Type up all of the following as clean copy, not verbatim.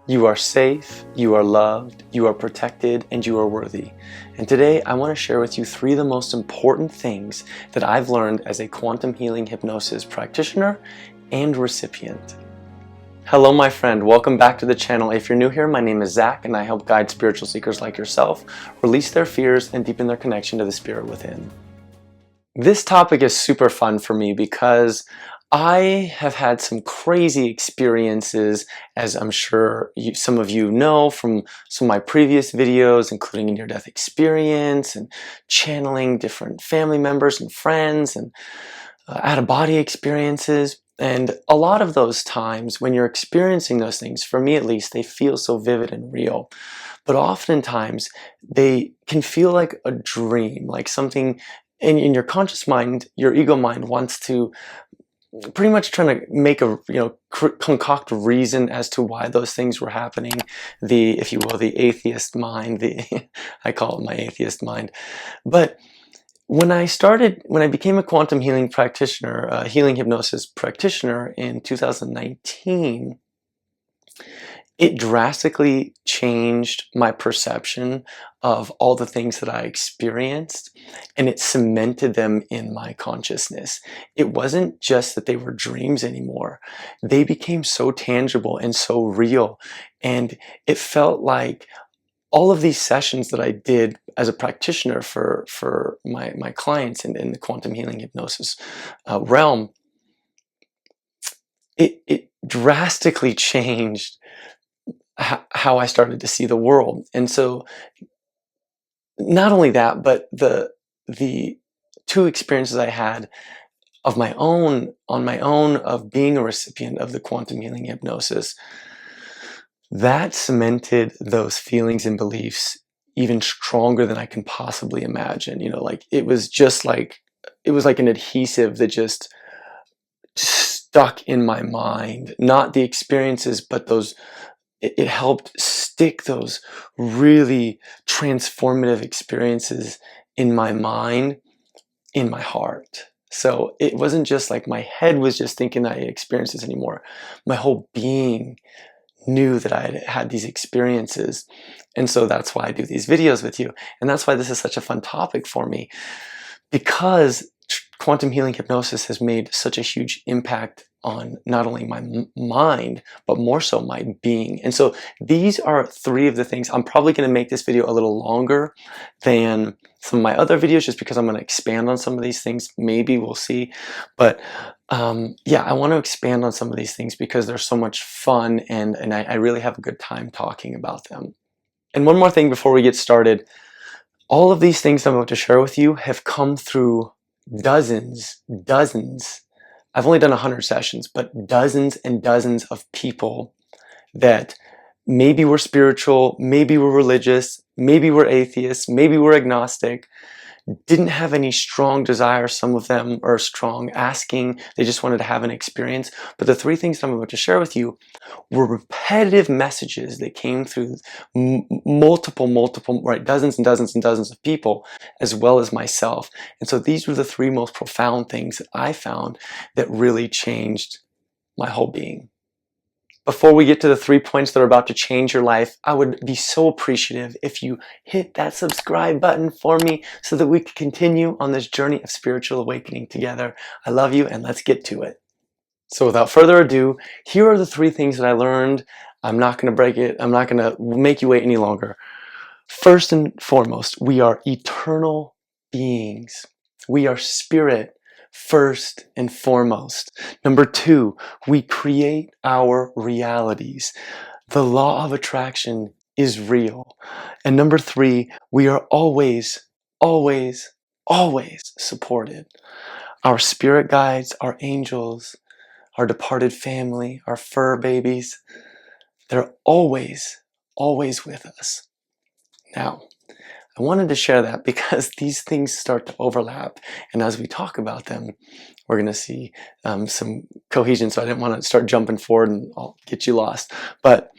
You are safe, you are loved, you are protected, and you are worthy. And today I want to share with you three of the most important things that I've learned as a quantum healing hypnosis practitioner and recipient. Hello my friend, welcome back to the channel. If you're new here, my name is Zach and I help guide spiritual seekers like yourself release their fears and deepen their connection to the spirit within. This topic is super fun for me because I have had some crazy experiences, as I'm sure some of you know from some of my previous videos, including a near-death experience and channeling different family members and friends and out-of-body experiences. And a lot of those times when you're experiencing those things, for me at least, they feel so vivid and real. But oftentimes they can feel like a dream, like something in your conscious mind, your ego mind wants to pretty much trying to make a, concoct a reason as to why those things were happening. The, if you will, the atheist mind, I call it my atheist mind. But when I became a quantum healing practitioner, a healing hypnosis practitioner in 2019, it drastically changed my perception of all the things that I experienced, and it cemented them in my consciousness. It wasn't just that they were dreams anymore. They became so tangible and so real, and it felt like all of these sessions that I did as a practitioner for my clients in the quantum healing hypnosis realm, it drastically changed how I started to see the world. And so not only that, but the two experiences I had of my own, on my own, of being a recipient of the quantum healing hypnosis, that cemented those feelings and beliefs even stronger than I can possibly imagine. Like it was like an adhesive that just stuck in my mind, not the experiences, but those. It helped stick those really transformative experiences in my mind, in my heart. So it wasn't just like my head was just thinking that I experienced this anymore. My whole being knew that I had had these experiences. And so that's why I do these videos with you. And that's why this is such a fun topic for me, because quantum healing hypnosis has made such a huge impact on not only my mind, but more so my being. And so these are three of the things. I'm probably going to make this video a little longer than some of my other videos just because I'm going to expand on some of these things. Maybe we'll see. But yeah, I want to expand on some of these things because they're so much fun and I really have a good time talking about them. And one more thing before we get started. All of these things I'm about to share with you have come through dozens, I've only done 100 sessions, but dozens and dozens of people that maybe were spiritual, maybe were religious, maybe were atheists, maybe were agnostic, didn't have any strong desire, some of them, or strong asking. They just wanted to have an experience. But the three things that I'm about to share with you were repetitive messages that came through multiple, right, dozens and dozens and dozens of people, as well as myself. And so these were the three most profound things that I found that really changed my whole being. Before we get to the 3 points that are about to change your life, I would be so appreciative if you hit that subscribe button for me so that we can continue on this journey of spiritual awakening together. I love you, and let's get to it. So without further ado, here are the 3 things that I learned. I'm not going to break it. I'm not going to make you wait any longer. First and foremost, we are eternal beings. We are spirit. First and foremost. Number 2, we create our realities. The law of attraction is real. And number 3, we are always supported. Our spirit guides, our angels, our departed family, our fur babies, they're always with us. Now, I wanted to share that because these things start to overlap, and as we talk about them, we're going to see some cohesion, so I didn't want to start jumping forward and I'll get you lost. But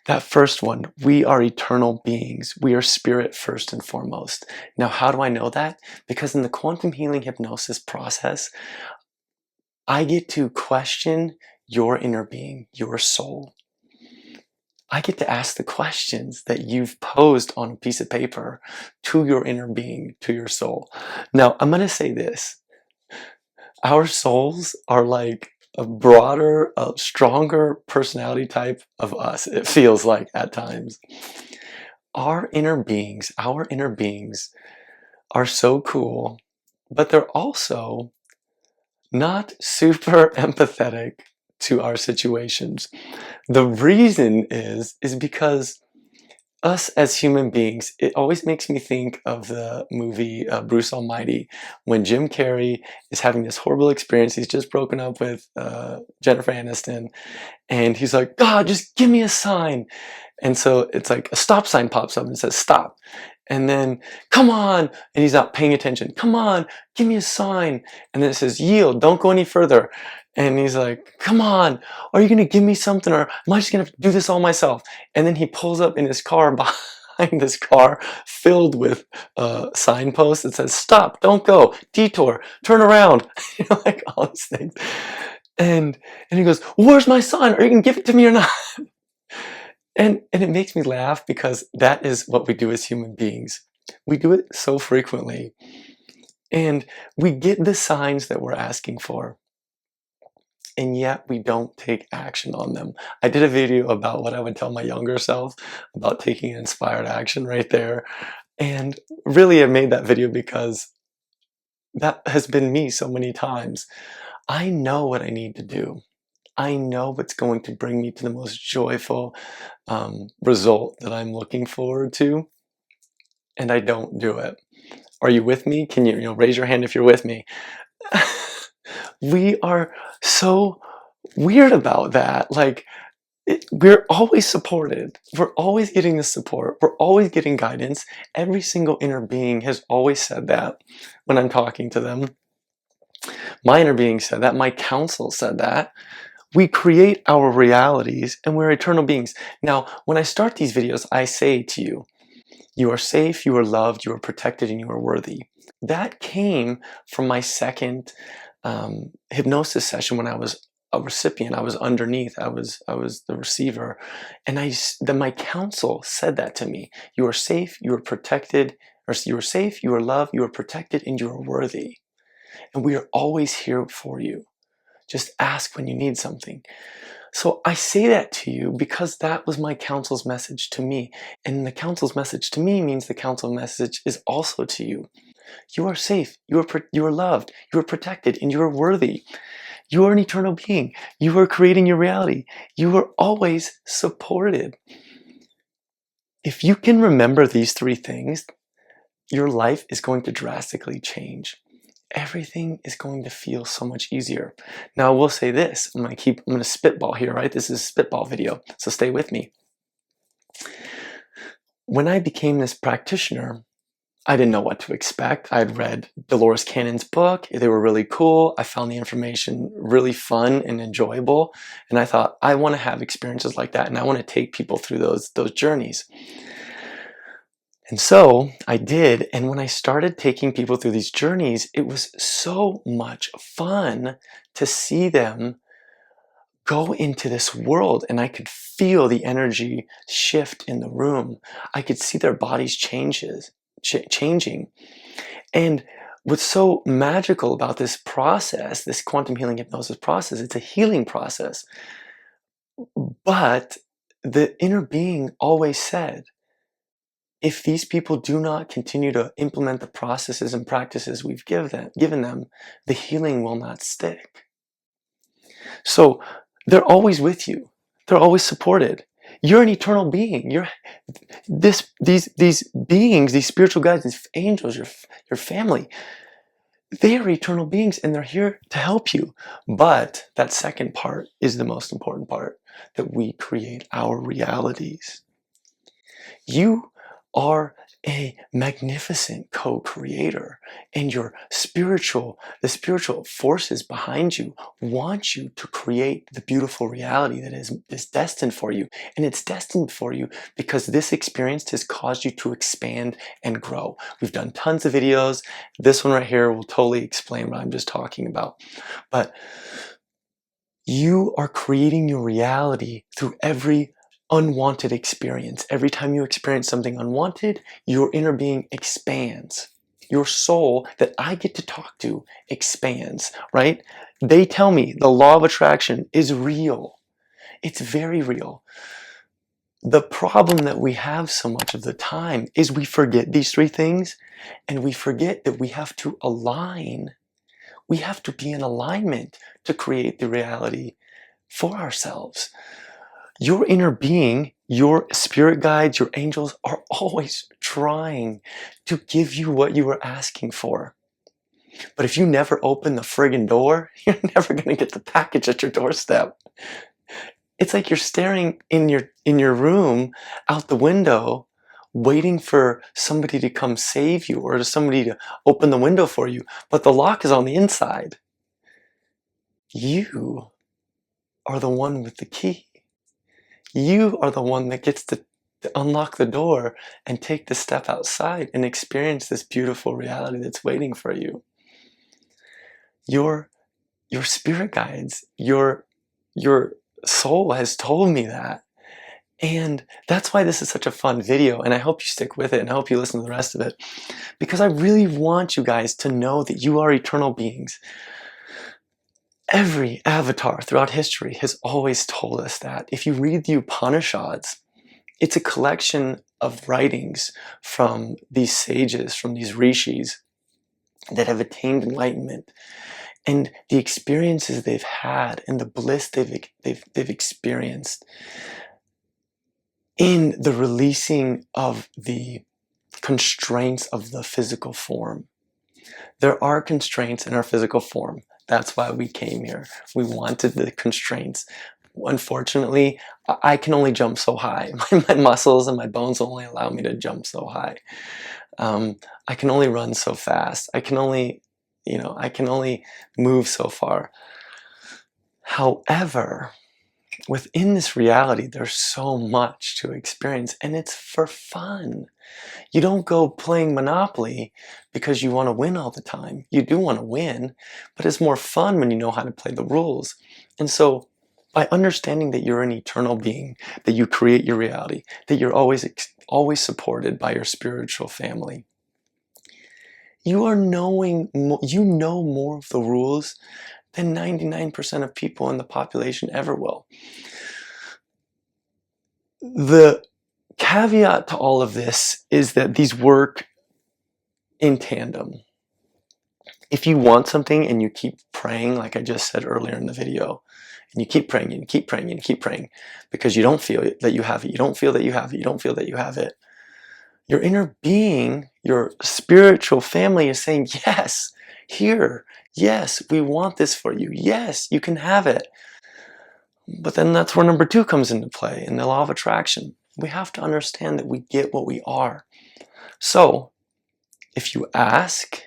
that first one, we are eternal beings. We are spirit first and foremost. Now, how do I know that? Because in the quantum healing hypnosis process, I get to question your inner being, your soul. I get to ask the questions that you've posed on a piece of paper to your inner being, to your soul. Now, I'm going to say this. Our souls are like a broader, a stronger personality type of us, it feels like at times. Our inner beings are so cool, but they're also not super empathetic to our situations. The reason is because us as human beings, it always makes me think of the movie Bruce Almighty, when Jim Carrey is having this horrible experience. He's just broken up with Jennifer Aniston, and he's like, God, just give me a sign. And so it's like a stop sign pops up and says stop. And then, come on, and he's not paying attention. Come on, give me a sign. And then it says yield, don't go any further. And he's like, come on, are you gonna give me something, or am I just gonna do this all myself? And then he pulls up in his car behind this car filled with signposts that says stop, don't go, detour, turn around, like all these things. And he goes, where's my sign? Are you gonna give it to me or not? And it makes me laugh because that is what we do as human beings. We do it so frequently. And we get the signs that we're asking for, and yet we don't take action on them. I did a video about what I would tell my younger self about taking inspired action right there. And really, I made that video because that has been me so many times. I know what I need to do. I know what's going to bring me to the most joyful result that I'm looking forward to, and I don't do it. Are you with me? Can you raise your hand if you're with me? We are so weird about that. Like, we're always supported. We're always getting the support. We're always getting guidance. Every single inner being has always said that when I'm talking to them. My inner being said that. My counsel said that. We create our realities, and we're eternal beings. Now, when I start these videos, I say to you, you are safe, you are loved, you are protected, and you are worthy. That came from my second hypnosis session when I was a recipient. I was underneath. I was the receiver, and then my counsel said that to me. You are safe, you are protected, or you are safe, you are loved, you are protected, and you are worthy. And we are always here for you. Just ask when you need something. So I say that to you because that was my counsel's message to me. And the counsel's message to me means the counsel message is also to you. You are safe, you are loved, you are protected, and you are worthy. You are an eternal being. You are creating your reality. You are always supported. If you can remember these three things, your life is going to drastically change. Everything is going to feel so much easier. Now, I will say this. I'm going to spitball here, right? This is a spitball video, so stay with me. When I became this practitioner, I didn't know what to expect. I had read Dolores Cannon's book. They were really cool. I found the information really fun and enjoyable. And I thought, I want to have experiences like that, and I want to take people through those journeys. And so I did, and when I started taking people through these journeys, it was so much fun to see them go into this world, and I could feel the energy shift in the room. I could see their bodies changing. And what's so magical about this process, this quantum healing hypnosis process, it's a healing process. But the inner being always said, if these people do not continue to implement the processes and practices we've given them, the healing will not stick. So they're always with you. They're always supported. You're an eternal being. These beings, these spiritual guides, these angels, your family, they are eternal beings, and they're here to help you. But that second part is the most important part, that we create our realities. You are a magnificent co-creator, and the spiritual forces behind you want you to create the beautiful reality that is destined for you. And it's destined for you because this experience has caused you to expand and grow. We've done tons of videos. This one right here will totally explain what I'm just talking about. But you are creating your reality through every unwanted experience. Every time you experience something unwanted, your inner being expands. Your soul that I get to talk to expands, right? They tell me the law of attraction is real. It's very real. The problem that we have so much of the time is we forget these three things, and we forget that we have to align. We have to be in alignment to create the reality for ourselves. Your inner being, your spirit guides, your angels are always trying to give you what you are asking for. But if you never open the friggin' door, you're never going to get the package at your doorstep. It's like you're staring in your room out the window, waiting for somebody to come save you or somebody to open the window for you, but the lock is on the inside. You are the one with the key. You are the one that gets to unlock the door and take the step outside and experience this beautiful reality that's waiting for you. Your spirit guides, your soul has told me that. And that's why this is such a fun video, and I hope you stick with it, and I hope you listen to the rest of it, because I really want you guys to know that you are eternal beings. Every avatar throughout history has always told us that. If you read the Upanishads, it's a collection of writings from these sages, from these rishis that have attained enlightenment, and the experiences they've had and the bliss they've experienced in the releasing of the constraints of the physical form. There are constraints in our physical form. That's why we came here. We wanted the constraints. Unfortunately, I can only jump so high. My muscles and my bones only allow me to jump so high. I can only run so fast. I can only move so far. However, within this reality, there's so much to experience, and it's for fun. You don't go playing Monopoly because you want to win all the time. You do want to win, but it's more fun when you know how to play the rules. And so, by understanding that you're an eternal being, that you create your reality, that you're always supported by your spiritual family, you know more of the rules than 99% of people in the population ever will. The caveat to all of this is that these work in tandem. If you want something and you keep praying, like I just said earlier in the video, and you keep praying and you keep praying and you keep praying because you don't feel that you have it, you don't feel that you have it, you don't feel that you have it, your inner being, your spiritual family is saying, yes, here, yes, we want this for you. Yes, you can have it. But then that's where number 2 comes into play in the law of attraction. We have to understand that we get what we are. So, if you ask,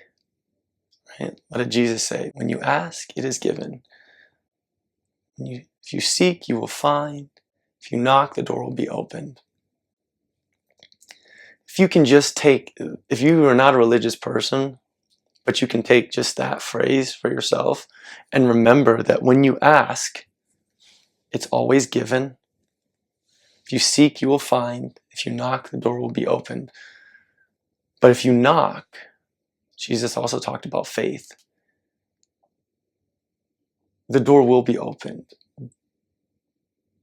right, what did Jesus say? When you ask, it is given. If you seek, you will find. If you knock, the door will be opened. If you are not a religious person, but you can take just that phrase for yourself and remember that when you ask, it's always given. If you seek, you will find. If you knock, the door will be opened. But if you knock, Jesus also talked about faith. The door will be opened.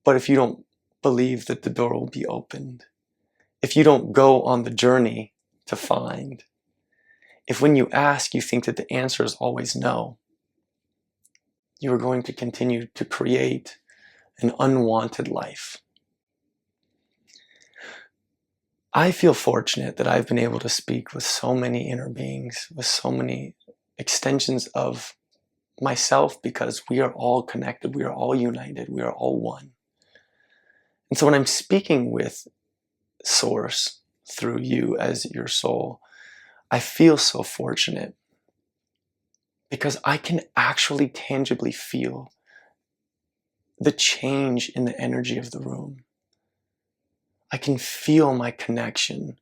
But if you don't believe that the door will be opened, if you don't go on the journey to find, if when you ask you think that the answer is always no, you are going to continue to create an unwanted life. I feel fortunate that I've been able to speak with so many inner beings, with so many extensions of myself, because we are all connected, we are all united, we are all one. And so when I'm speaking with Source through you as your soul, I feel so fortunate because I can actually tangibly feel the change in the energy of the room. I can feel my connection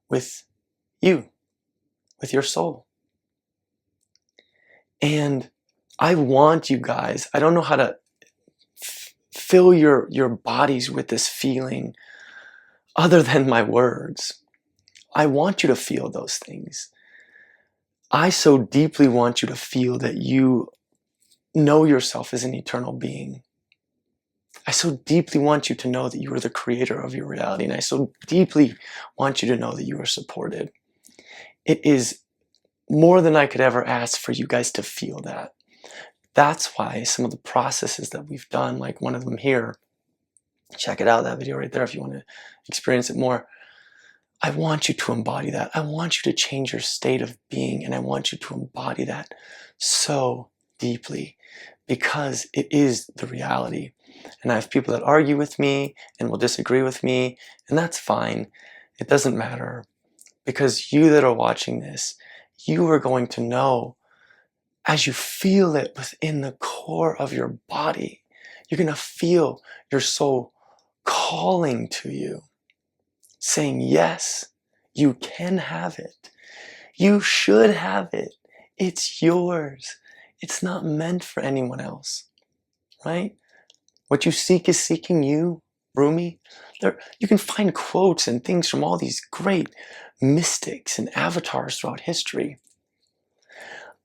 with you, with your soul. And I want you guys, I don't know how to fill your bodies with this feeling other than my words. I want you to feel those things. I so deeply want you to feel that you know yourself as an eternal being. I so deeply want you to know that you are the creator of your reality, and I so deeply want you to know that you are supported. It is more than I could ever ask for you guys to feel that. That's why some of the processes that we've done, like one of them here, check it out, that video right there if you want to experience it more. I want you to embody that. I want you to change your state of being, and I want you to embody that so deeply because it is the reality. And I have people that argue with me and will disagree with me, and that's fine. It doesn't matter because you that are watching this, you are going to know as you feel it within the core of your body, you're going to feel your soul calling to you, saying, yes, you can have it. You should have it. It's yours. It's not meant for anyone else, right? What you seek is seeking you, Rumi. You can find quotes and things from all these great mystics and avatars throughout history.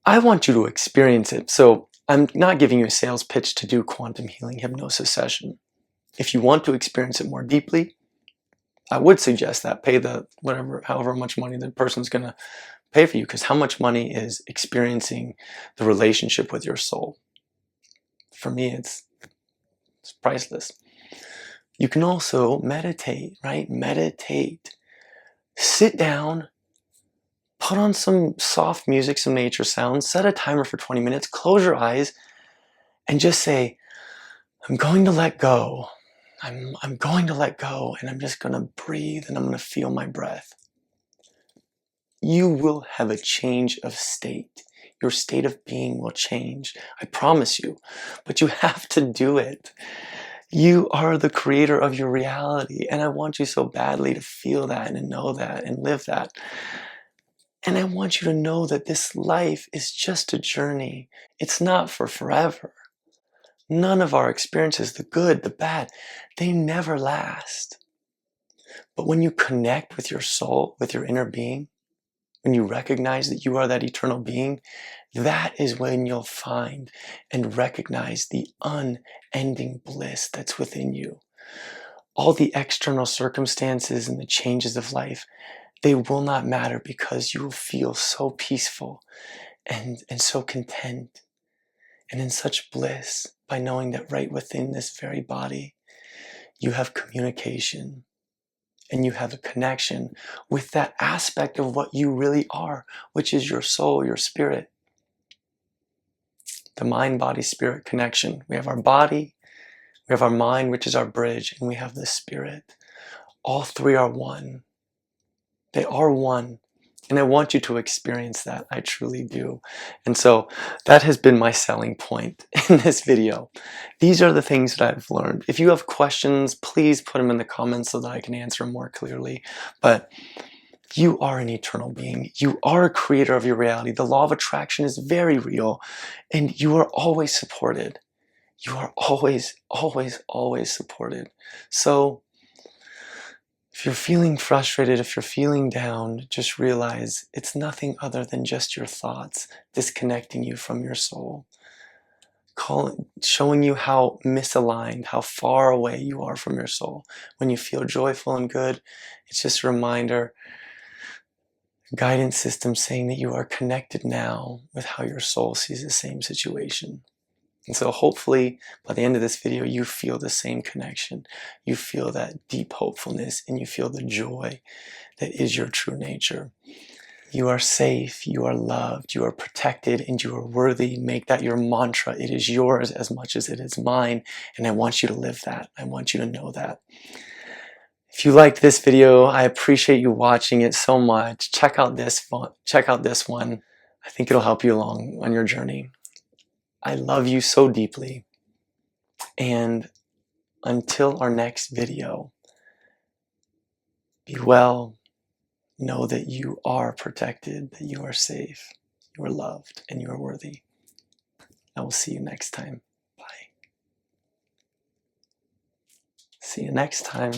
I want you to experience it. So I'm not giving you a sales pitch to do quantum healing hypnosis session. If you want to experience it more deeply, I would suggest that pay however much money the person's going to pay for you, because how much money is experiencing the relationship with your soul? For me, it's priceless. You can also meditate, right? Meditate. Sit down, put on some soft music, some nature sounds, set a timer for 20 minutes, close your eyes, and just say, I'm going to let go. I'm going to let go, and I'm just going to breathe, and I'm going to feel my breath. You will have a change of state. Your state of being will change. I promise you. But you have to do it. You are the creator of your reality, and I want you so badly to feel that and know that and live that. And I want you to know that this life is just a journey. It's not for forever. None of our experiences, the good, the bad, they never last. But when you connect with your soul, with your inner being, when you recognize that you are that eternal being, that is when you'll find and recognize the unending bliss that's within you. All the external circumstances and the changes of life, they will not matter because you will feel so peaceful and so content and in such bliss by knowing that right within this very body, you have communication and you have a connection with that aspect of what you really are, which is your soul, your spirit. The mind-body-spirit connection. We have our body, we have our mind, which is our bridge, and we have the spirit. All three are one. They are one. And I want you to experience that. I truly do. And so that has been my selling point in this video. These are the things that I've learned. If you have questions, please put them in the comments so that I can answer them more clearly. But you are an eternal being. You are a creator of your reality. The law of attraction is very real, and you are always supported. You are always, always, always supported. So if you're feeling frustrated, if you're feeling down, just realize it's nothing other than just your thoughts disconnecting you from your soul, showing you how misaligned, how far away you are from your soul. When you feel joyful and good, it's just a reminder, guidance system saying that you are connected now with how your soul sees the same situation. And so hopefully by the end of this video, you feel the same connection. You feel that deep hopefulness and you feel the joy that is your true nature. You are safe, you are loved, you are protected, and you are worthy. Make that your mantra. It is yours as much as it is mine. And I want you to live that. I want you to know that. If you liked this video, I appreciate you watching it so much. Check out this one. I think it'll help you along on your journey. I love you so deeply. And until our next video, be well. Know that you are protected, that you are safe, you are loved, and you are worthy. I will see you next time. Bye. See you next time.